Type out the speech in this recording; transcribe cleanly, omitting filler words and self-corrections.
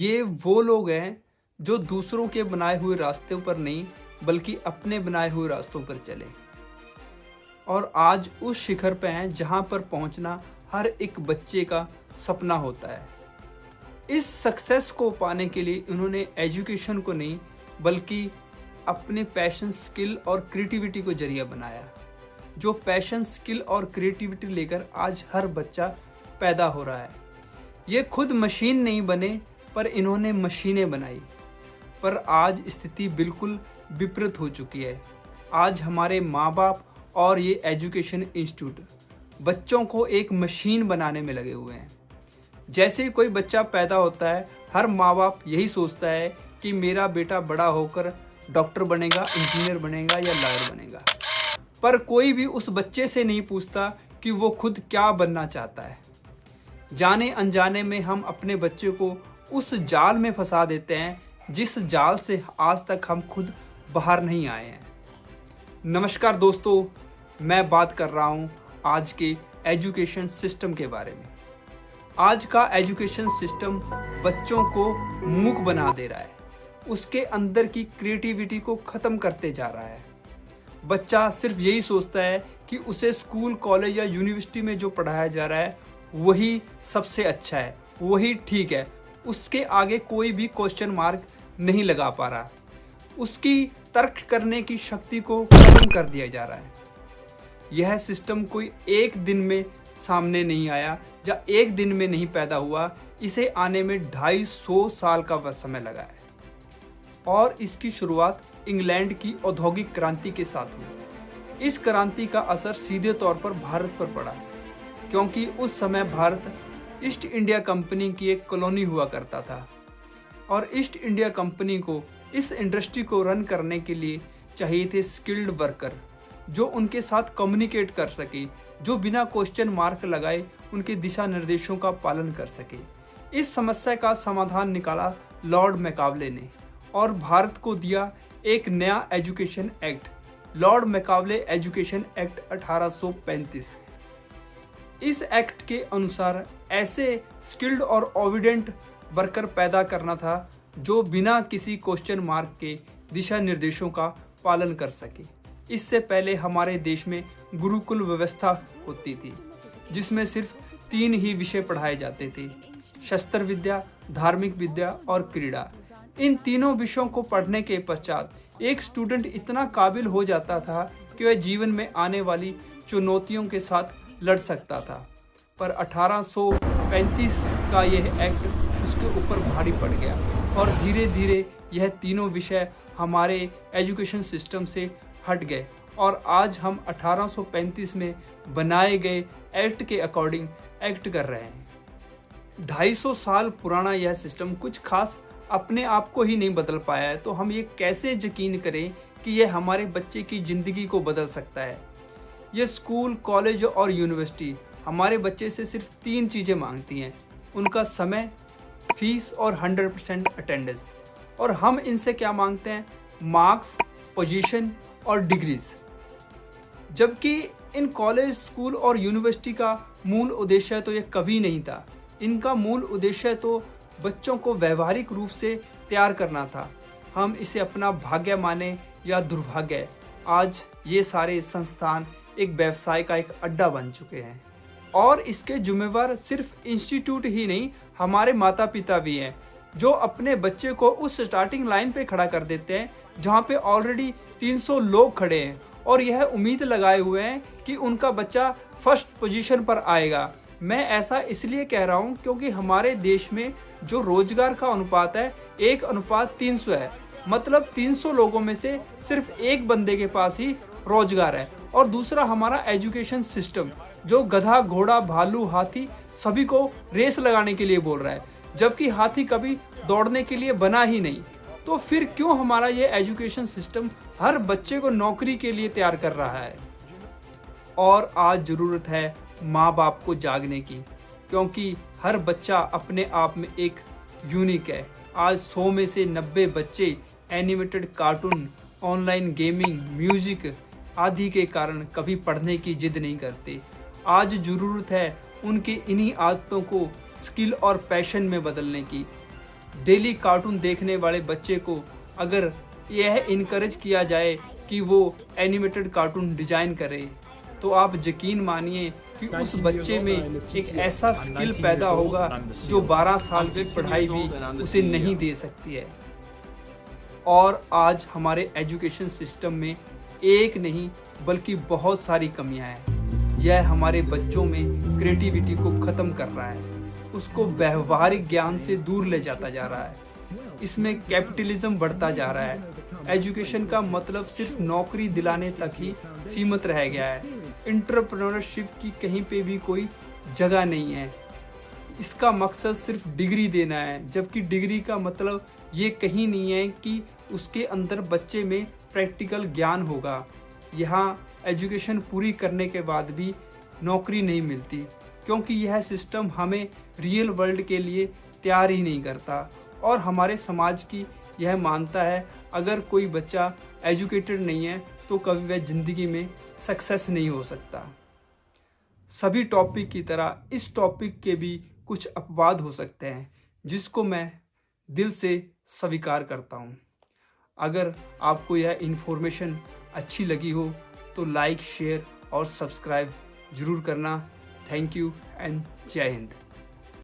ये वो लोग हैं जो दूसरों के बनाए हुए रास्तों पर नहीं बल्कि अपने बनाए हुए रास्तों पर चले और आज उस शिखर पे हैं जहाँ पर पहुँचना हर एक बच्चे का सपना होता है। इस सक्सेस को पाने के लिए उन्होंने एजुकेशन को नहीं बल्कि अपने पैशन, स्किल और क्रिएटिविटी को जरिया बनाया। जो पैशन, स्किल और क्रिएटिविटी लेकर आज हर बच्चा पैदा हो रहा है। ये खुद मशीन नहीं बने पर इन्होंने मशीनें बनाई। पर आज स्थिति बिल्कुल विपरीत हो चुकी है। आज हमारे माँ बाप और ये एजुकेशन इंस्टीट्यूट बच्चों को एक मशीन बनाने में लगे हुए हैं। जैसे ही कोई बच्चा पैदा होता है, हर माँ बाप यही सोचता है कि मेरा बेटा बड़ा होकर डॉक्टर बनेगा, इंजीनियर बनेगा या लॉयर बनेगा। पर कोई भी उस बच्चे से नहीं पूछता कि वो खुद क्या बनना चाहता है। जाने अनजाने में हम अपने बच्चे को उस जाल में फंसा देते हैं जिस जाल से आज तक हम खुद बाहर नहीं आए हैं। नमस्कार दोस्तों, मैं बात कर रहा हूँ आज के एजुकेशन सिस्टम के बारे में। आज का एजुकेशन सिस्टम बच्चों को मूक बना दे रहा है, उसके अंदर की क्रिएटिविटी को ख़त्म करते जा रहा है। बच्चा सिर्फ यही सोचता है कि उसे स्कूल, कॉलेज या यूनिवर्सिटी में जो पढ़ाया जा रहा है वही सबसे अच्छा है, वही ठीक है। उसके आगे कोई भी क्वेश्चन मार्क नहीं लगा पा रहा। उसकी तर्क करने की शक्ति को खत्म कर दिया जा रहा है। यह सिस्टम कोई एक दिन में सामने नहीं आया या एक दिन में नहीं पैदा हुआ। इसे आने में 250 साल का समय लगा है और इसकी शुरुआत इंग्लैंड की औद्योगिक क्रांति के साथ हुई। इस क्रांति का असर सीधे तौर पर भारत पर पड़ा क्योंकि उस समय भारत ईस्ट इंडिया कंपनी की एक कॉलोनी हुआ करता था और ईस्ट इंडिया कंपनी को इस इंडस्ट्री को रन करने के लिए चाहिए थे स्किल्ड वर्कर जो उनके साथ कम्युनिकेट कर सके, जो बिना क्वेश्चन मार्क लगाए उनके दिशा निर्देशों का पालन कर सके। इस समस्या का समाधान निकाला लॉर्ड मैकावले ने और भारत को दिया एक नया education act, Lord Macaulay education act 1835। इस एक्ट के अनुसार ऐसे स्किल्ड और ओबिडेंट वर्कर पैदा करना था जो बिना किसी क्वेश्चन मार्क के दिशा निर्देशों का पालन कर सके। इससे पहले हमारे देश में गुरुकुल व्यवस्था होती थी जिसमें सिर्फ 3 ही विषय पढ़ाए जाते थे: शस्त्र विद्या, धार्मिक विद्या और क्रीड़ा। इन तीनों विषयों को पढ़ने के पश्चात एक स्टूडेंट इतना काबिल हो जाता था कि वह जीवन में आने वाली चुनौतियों के साथ लड़ सकता था। पर 1835 का यह एक्ट उसके ऊपर भारी पड़ गया और धीरे धीरे यह तीनों विषय हमारे एजुकेशन सिस्टम से हट गए और आज हम 1835 में बनाए गए एक्ट के अकॉर्डिंग एक्ट कर रहे हैं। 250 साल पुराना यह सिस्टम कुछ खास अपने आप को ही नहीं बदल पाया है, तो हम ये कैसे यकीन करें कि यह हमारे बच्चे की ज़िंदगी को बदल सकता है। ये स्कूल, कॉलेज और यूनिवर्सिटी हमारे बच्चे से सिर्फ 3 चीज़ें मांगती हैं: उनका समय, फीस और 100% अटेंडेंस। और हम इनसे क्या मांगते हैं? मार्क्स, पोजीशन और डिग्रीज। जबकि इन कॉलेज, स्कूल और यूनिवर्सिटी का मूल उद्देश्य तो ये कभी नहीं था। इनका मूल उद्देश्य तो बच्चों को व्यवहारिक रूप से तैयार करना था। हम इसे अपना भाग्य माने या दुर्भाग्य, आज ये सारे संस्थान एक व्यवसाय का एक अड्डा बन चुके हैं और इसके जिम्मेवार सिर्फ इंस्टीट्यूट ही नहीं, हमारे माता पिता भी हैं जो अपने बच्चे को उस स्टार्टिंग लाइन पे खड़ा कर देते हैं जहाँ पे ऑलरेडी 300 लोग खड़े हैं और यह उम्मीद लगाए हुए हैं कि उनका बच्चा फर्स्ट पोजीशन पर आएगा। मैं ऐसा इसलिए कह रहा हूँ क्योंकि हमारे देश में जो रोजगार का अनुपात है 1:300 है। मतलब 300 लोगों में से सिर्फ एक बंदे के पास ही रोजगार है। और दूसरा हमारा एजुकेशन सिस्टम जो गधा, घोड़ा, भालू, हाथी सभी को रेस लगाने के लिए बोल रहा है, जबकि हाथी कभी दौड़ने के लिए बना ही नहीं। तो फिर क्यों हमारा ये एजुकेशन सिस्टम हर बच्चे को नौकरी के लिए तैयार कर रहा है? और आज ज़रूरत है माँ बाप को जागने की, क्योंकि हर बच्चा अपने आप में एक यूनिक है। आज 100 में से 90 बच्चे animated cartoon, online gaming, music आदि के कारण कभी पढ़ने की जिद नहीं करते। आज ज़रूरत है उनके इन्हीं आदतों को स्किल और पैशन में बदलने की। डेली कार्टून देखने वाले बच्चे को अगर यह इनकरेज किया जाए कि वो एनिमेटेड कार्टून डिजाइन करे, तो आप यकीन मानिए कि उस बच्चे में एक ऐसा स्किल पैदा होगा जो 12 साल की पढ़ाई भी उसे नहीं दे सकती है। और आज हमारे एजुकेशन सिस्टम में एक नहीं बल्कि बहुत सारी कमियां हैं। यह हमारे बच्चों में क्रिएटिविटी को ख़त्म कर रहा है, उसको व्यवहारिक ज्ञान से दूर ले जाता जा रहा है। इसमें कैपिटलिज्म बढ़ता जा रहा है। एजुकेशन का मतलब सिर्फ नौकरी दिलाने तक ही सीमित रह गया है। एंटरप्रेन्योरशिप की कहीं पे भी कोई जगह नहीं है। इसका मकसद सिर्फ डिग्री देना है, जबकि डिग्री का मतलब ये कहीं नहीं है कि उसके अंदर बच्चे में प्रैक्टिकल ज्ञान होगा। यहाँ एजुकेशन पूरी करने के बाद भी नौकरी नहीं मिलती, क्योंकि यह सिस्टम हमें रियल वर्ल्ड के लिए तैयार ही नहीं करता। और हमारे समाज की यह मानता है अगर कोई बच्चा एजुकेटेड नहीं है तो कभी वह ज़िंदगी में सक्सेस नहीं हो सकता। सभी टॉपिक की तरह इस टॉपिक के भी कुछ अपवाद हो सकते हैं, जिसको मैं दिल से स्वीकार करता हूँ। अगर आपको यह इन्फॉर्मेशन अच्छी लगी हो तो लाइक, शेयर और सब्सक्राइब ज़रूर करना। थैंक यू एंड जय हिंद।